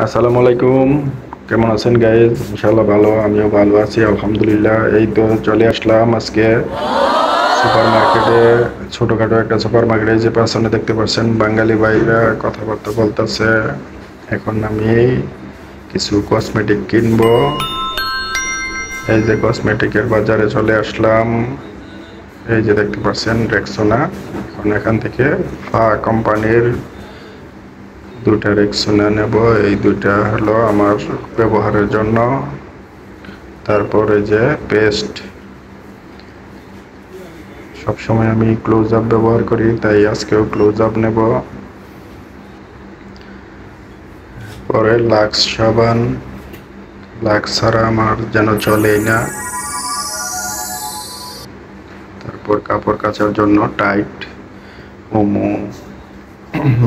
আসসালামু আলাইকুম। কেমন আছেন গাইজ? ইনশাআল্লাহ ভালো, আমিও ভালো আছি আলহামদুলিল্লাহ। এই তো চলে আসলাম আজকে সুপার মার্কেটে, ছোটখাটো একটা সুপার মার্কেটে। যে পেছনে দেখতে পাচ্ছেন বাঙালি ভাইরা কথাবার্তা বলতেছে। এখন আমি কিছু কসমেটিক কিনবো। এই যে কসমেটিকের বাজারে চলে আসলাম। এই যে দেখতে পাচ্ছেন রেক্সোনা। এখন এখান থেকে কোম্পানির দুটা রেক্সোনা নেব। এই দুইটা হলো আমার ব্যবহারের জন্য। তারপরে যে পেস্ট, সবসময় আমি ক্লোজ আপ ব্যবহার করি, তাই আজকেও ক্লোজ আপ নেব। পরে লাক্স সাবান, লাক্স ছাড়া আমার যেন চলেই না। তারপর কাপড় কাচার জন্য টাইট, ওমো,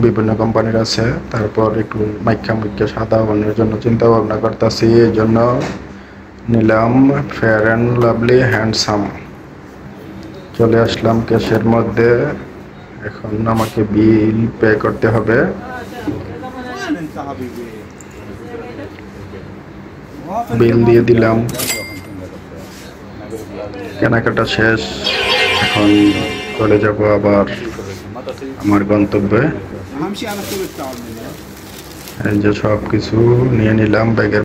বিভিন্ন কোম্পানির আছে। তারপর একটু মাইকা সাদা বানানোর জন্য চিন্তা ভাবনা করতেছি, এই জন্য নিলাম ফেয়ার অ্যান্ড লাভলি হ্যান্ডসাম। চলে আসলাম ক্যাশের মধ্যে। এখন আমাকে বিল পে করতে হবে। বিল দিয়ে দিলাম, কেনাকাটা শেষ। এখন চলে যাব আবার আমার গন্তব্যে। এই যে সব কিছু নিয়ে নিলাম ব্যাগের